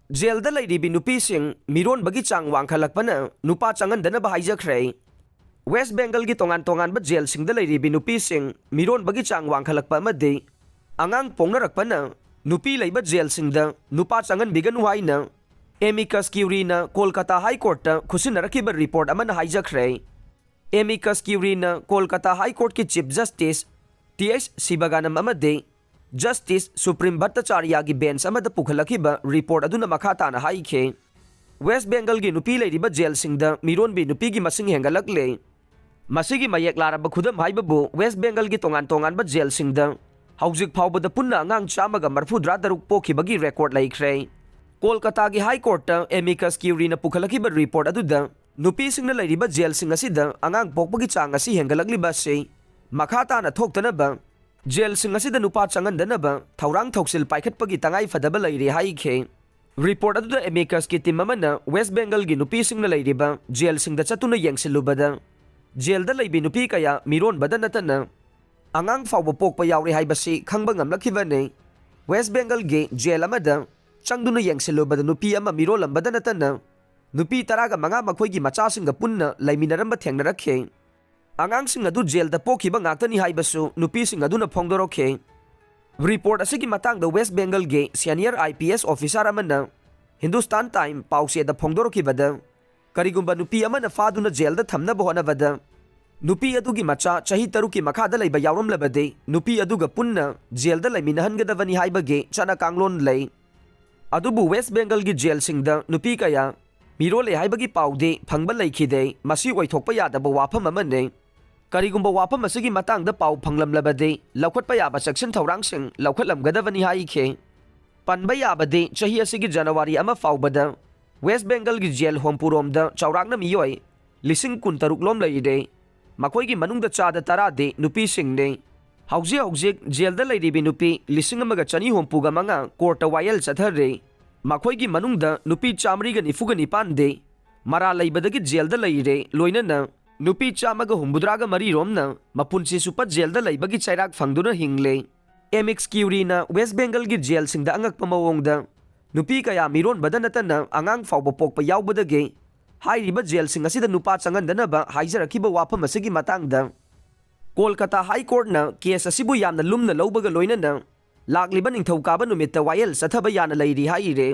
ꯖꯦꯜꯗ ꯂꯩꯔꯤꯕꯤ ꯅꯨꯄꯤꯁꯤꯡ ꯃꯤꯔꯣꯟꯕꯒꯤ ꯆꯥꯡ ꯋꯥꯡꯈꯠꯂꯛꯄꯅ ꯅꯨꯄꯥ ꯆꯪꯍꯟꯗꯅꯕ ꯍꯥꯏꯖꯈ꯭ꯔꯦ꯫ ꯋꯦꯁ ꯕꯦꯡꯒꯜꯒꯤ ꯇꯣꯉꯥꯟꯕ ꯖꯦꯜꯁꯤꯡꯗ ꯂꯩꯔꯤꯕꯤ ꯅꯨꯄꯤꯁꯤꯡ ꯃꯤꯔꯣꯟꯕꯒꯤ ꯆꯥꯡ ꯋꯥꯡꯈꯠꯂꯛꯄ ꯑꯃꯗꯤ ꯑꯉꯥꯡ ꯄꯣꯛꯅꯔꯛꯄꯅ ꯅꯨꯄꯤ ꯂꯩꯕ ꯖꯦꯜꯁꯤꯡꯗ ꯅꯨꯄꯥ ꯆꯪꯍꯟꯕꯤꯒꯅꯨ ꯍꯥꯏꯅ ꯑꯦꯃꯤꯀꯁ ꯀ꯭ꯌꯨꯔꯤꯅ ꯀꯣꯜꯀꯇꯥ ꯍꯥꯏ ꯀꯣꯔꯠꯇ ꯈꯨꯠꯁꯤꯟꯅꯔꯛꯈꯤꯕ ꯔꯤꯄꯣꯔꯠ ꯑꯃꯅ ꯍꯥꯏꯖꯈ꯭ꯔꯦ꯫ ꯑꯦꯃꯤꯀꯁ ꯀ꯭ꯌꯨꯔꯤꯅ ꯀꯣꯜꯀꯇꯥ ꯍꯥꯏ ꯀꯣꯔꯠꯀꯤ ꯆꯤꯐ ꯖꯁꯇꯤꯁ ꯇꯤ.ꯑꯩꯆ. ꯁꯤꯕꯒꯥꯅꯝ ꯑꯃꯗꯤ ꯖꯁꯇꯤꯁ ꯁꯨꯄ꯭ꯔꯤꯝ ꯚꯠꯇꯆꯥꯔꯌꯥꯒꯤ ꯕꯦꯟꯆ ꯑꯃꯗ ꯄꯨꯈꯠꯂꯛꯈꯤꯕ ꯔꯤꯄꯣꯔꯠ ꯑꯗꯨꯅ ꯃꯈꯥ ꯇꯥꯅ ꯍꯥꯏꯈꯤ꯫ ꯋꯦꯁ ꯕꯦꯡꯒꯜꯒꯤ ꯅꯨꯄꯤ ꯂꯩꯔꯤꯕ ꯖꯦꯜꯁꯤꯡꯗ ꯃꯤꯔꯣꯟꯕꯤ ꯅꯨꯄꯤꯒꯤ ꯃꯁꯤꯡ ꯍꯦꯟꯒꯠꯂꯛꯂꯦ꯫ ꯃꯁꯤꯒꯤ ꯃꯌꯦꯛ ꯂꯥꯔꯕ ꯈꯨꯗꯝ ꯍꯥꯏꯕꯕꯨ ꯋꯦꯁ ꯕꯦꯡꯒꯜꯒꯤ ꯇꯣꯉꯥꯟꯕ ꯖꯦꯜꯁꯤꯡꯗ ꯍꯧꯖꯤꯛ ꯐꯥꯎꯕꯗ ꯄꯨꯟꯅ ꯑꯉꯥꯡ 143 ꯄꯣꯛꯈꯤꯕꯒꯤ ꯔꯦꯀꯣꯔꯗ ꯂꯩꯈ꯭ꯔꯦ꯫ ꯀꯣꯜꯀꯇꯥꯒꯤ ꯍꯥꯏ ꯀꯣꯔꯠꯇ ꯑꯦꯃꯤꯀꯁ ꯀ꯭ꯌꯨꯔꯤꯅ ꯄꯨꯈꯠꯂꯛꯈꯤꯕ ꯔꯤꯄꯣꯔꯠ ꯑꯗꯨꯗ ꯅꯨꯄꯤꯁꯤꯡꯅ ꯂꯩꯔꯤꯕ ꯖꯦꯜꯁꯤꯡ ꯑꯁꯤꯗ ꯑꯉꯥꯡ ꯄꯣꯛꯄꯒꯤ ꯆꯥꯡ ꯑꯁꯤ ꯍꯦꯟꯒꯠꯂꯛꯂꯤꯕ ꯑꯁꯤ ꯃꯈꯥ ꯇꯥꯅ ꯊꯣꯛꯇꯅꯕ ꯖꯦꯜꯁꯤꯡ ꯑꯁꯤꯗ ꯅꯨꯄꯥ ꯆꯪꯍꯟꯗꯅꯕ ꯊꯧꯔꯥꯡ ꯊꯧꯁꯤꯜ ꯄꯥꯏꯈꯠꯄꯒꯤ ꯇꯉꯥꯏꯐꯗꯕ ꯂꯩꯔꯦ ꯍꯥꯏꯈꯤ꯫ ꯔꯤꯄꯣꯔꯠ ꯑꯗꯨꯗ ꯑꯦꯃꯤꯀꯁꯀꯤ ꯇꯤꯝ ꯑꯃꯅ ꯋꯦꯁ ꯕꯦꯡꯒꯜꯒꯤ ꯅꯨꯄꯤꯁꯤꯡꯅ ꯂꯩꯔꯤꯕ ꯖꯦꯜꯁꯤꯡꯗ ꯆꯠꯇꯨꯅ ꯌꯦꯡꯁꯤꯜꯂꯨꯕꯗ ꯖꯦꯜꯗ ꯂꯩꯕꯤ ꯅꯨꯄꯤ ꯀꯌꯥ ꯃꯤꯔꯣꯟꯕꯗ ꯅꯠꯇꯅ ꯑꯉꯥꯡ ꯐꯥꯎꯕ ꯄꯣꯛꯄ ꯌꯥꯎꯔꯦ ꯍꯥꯏꯕꯁꯤ ꯈꯪꯕ ꯉꯝꯂꯛꯈꯤꯕꯅꯤ꯫ ꯋꯦꯁ ꯕꯦꯡꯒꯜꯒꯤ ꯖꯦꯜ ꯑꯃꯗ ꯆꯪꯗꯨꯅ ꯌꯦꯡꯁꯤꯜꯂꯨꯕꯗ ꯅꯨꯄꯤ ꯑꯃ ꯃꯤꯔꯣꯜꯂꯝꯕꯗ ꯅꯠꯇꯅ ꯅꯨꯄꯤ 15 ꯃꯈꯣꯏꯒꯤ ꯃꯆꯥꯁꯤꯡꯒ ꯄꯨꯟꯅ ꯂꯩꯃꯤꯟꯅꯔꯝꯕ ꯊꯦꯡꯅꯔꯛꯈꯤ꯫ ꯑꯉꯥꯡꯁꯤꯡ ꯑꯗꯨ ꯖꯦꯜꯗ ꯄꯣꯛꯈꯤꯕ ꯉꯥꯛꯇꯅꯤ ꯍꯥꯏꯕꯁꯨ ꯅꯨꯄꯤꯁꯤꯡ ꯑꯗꯨꯅ ꯐꯣꯡꯗꯣꯔꯛꯈꯤ꯫ ꯔꯤꯄꯣꯔꯠ ꯑꯁꯤꯒꯤ ꯃꯇꯥꯡꯗ ꯋꯦꯁ ꯕꯦꯡꯒꯜꯒꯤ ꯁꯦꯅꯤꯌꯔ IPS ꯑꯣꯐꯤꯁꯥꯔ ꯑꯃꯅ ꯍꯤꯟꯗꯨꯁꯇꯥꯟ ꯇꯥꯏꯝ ꯄꯥꯎꯆꯦꯗ ꯐꯣꯡꯗꯣꯔꯛꯈꯤꯕꯗ ꯀꯔꯤꯒꯨꯝꯕ ꯅꯨꯄꯤ ꯑꯃꯅ ꯐꯥꯗꯨꯅ ꯖꯦꯜꯗ ꯊꯝꯅꯕ ꯍꯣꯠꯅꯕꯗ ꯅꯨꯄꯤ ꯑꯗꯨꯒꯤ ꯃꯆꯥ ꯆꯍꯤ 3ꯀꯤ ꯃꯈꯥꯗ ꯂꯩꯕ ꯌꯥꯎꯔꯝꯂꯕꯗꯤ ꯅꯨꯄꯤ ꯑꯗꯨꯒ ꯄꯨꯟꯅ ꯖꯦꯜꯗ ꯂꯩꯃꯤꯟꯅꯍꯟꯒꯗꯕꯅꯤ ꯍꯥꯏꯕꯒꯤ ꯆꯠꯅ ꯀꯥꯡꯂꯣꯟ ꯂꯩ꯫ ꯑꯗꯨꯕꯨ ꯋꯦꯁ ꯕꯦꯡꯒꯜꯒꯤ ꯖꯦꯜꯁꯤꯡꯗ ꯅꯨꯄꯤ ꯀꯌꯥ ꯃꯤꯔꯣꯜꯂꯦ ꯍꯥꯏꯕꯒꯤ ꯄꯥꯎꯗꯤ ꯐꯪꯕ ꯂꯩꯈꯤꯗꯦ꯫ ꯃꯁꯤ ꯑꯣꯏꯊꯣꯛꯄ ꯌꯥꯗꯕ ꯋꯥꯐꯝ ꯑꯃꯅꯤ꯫ ꯀꯔꯤꯒꯨꯝꯕ ꯋꯥꯐꯝ ꯑꯁꯤꯒꯤ ꯃꯇꯥꯡꯗ ꯄꯥꯎ ꯐꯪꯂꯝꯂꯕꯗꯤ ꯂꯧꯈꯠꯄ ꯌꯥꯕ ꯆꯦꯛꯁꯤꯟ ꯊꯧꯔꯥꯡꯁꯤꯡ ꯂꯧꯈꯠꯂꯝꯒꯗꯕꯅꯤ ꯍꯥꯏꯈꯤ꯫ ꯄꯟꯕ ꯌꯥꯕꯗꯤ ꯆꯍꯤ ꯑꯁꯤꯒꯤ ꯖꯅꯋꯥꯔꯤ 1 ꯐꯥꯎꯕꯗ ꯋꯦꯁ ꯕꯦꯡꯒꯜꯒꯤ ꯖꯦꯜ ꯍꯨꯝꯐꯨꯔꯣꯝꯗ ꯆꯥꯎꯔꯥꯛꯅ ꯃꯤꯑꯣꯏ 23,000 ꯂꯣꯝ ꯂꯩꯔꯦ꯫ ꯃꯈꯣꯏꯒꯤ ꯃꯅꯨꯡꯗ 10% ꯅꯨꯄꯤꯁꯤꯡꯅꯤ꯫ ꯍꯧꯖꯤꯛ ꯖꯦꯜꯗ ꯂꯩꯔꯤꯕꯤ ꯅꯨꯄꯤ 1,965 ꯀꯣꯔꯠꯇ ꯋꯥꯌꯦꯜ ꯆꯠꯊꯔꯤ꯫ ꯃꯈꯣꯏꯒꯤ ꯃꯅꯨꯡꯗ ꯅꯨꯄꯤ 194 ꯃꯔꯥꯜ ꯂꯩꯕꯗꯒꯤ ꯖꯦꯜꯗ ꯂꯩꯔꯦ, ꯂꯣꯏꯅꯅ ꯅꯨꯄꯤ 183 ꯔꯣꯝꯅ ꯃꯄꯨꯟꯁꯤ ꯆꯨꯞꯄ ꯖꯦꯜꯗ ꯂꯩꯕꯒꯤ ꯆꯩꯔꯥꯛ ꯐꯪꯗꯨꯅ ꯍꯤꯡꯂꯦ꯫ ꯑꯦꯃꯤꯛꯁ ꯀ꯭ꯌꯨꯔꯤꯅ ꯋꯦꯁ ꯕꯦꯡꯒꯜꯒꯤ ꯖꯦꯜꯁꯤꯡꯗ ꯑꯉꯛꯄ ꯃꯑꯣꯡꯗ ꯅꯨꯄꯤ ꯀꯌꯥ ꯃꯤꯔꯣꯟꯕꯗ ꯅꯠꯇꯅ ꯑꯉꯥꯡ ꯐꯥꯎꯕ ꯄꯣꯛꯄ ꯌꯥꯎꯕꯗꯒꯤ ꯍꯥꯏꯔꯤꯕ ꯖꯦꯜꯁꯤꯡ ꯑꯁꯤꯗ ꯅꯨꯄꯥ ꯆꯪꯍꯟꯗꯅꯕ ꯍꯥꯏꯖꯔꯛꯈꯤꯕ ꯋꯥꯐꯝ ꯑꯁꯤꯒꯤ ꯃꯇꯥꯡꯗ ꯀꯣꯜꯀꯇꯥ ꯍꯥꯏ ꯀꯣꯔꯠꯅ ꯀꯦꯁ ꯑꯁꯤꯕꯨ ꯌꯥꯝꯅ ꯂꯨꯝꯅ ꯂꯧꯕꯒ ꯂꯣꯏꯅꯅ ꯂꯥꯛꯂꯤꯕ ꯅꯤꯡꯊꯧꯀꯥꯕ ꯅꯨꯃꯤꯠꯇ ꯋꯥꯌꯦꯜ ꯆꯠꯊꯕ ꯌꯥꯅ ꯂꯩꯔꯤ ꯍꯥꯏꯔꯦ꯫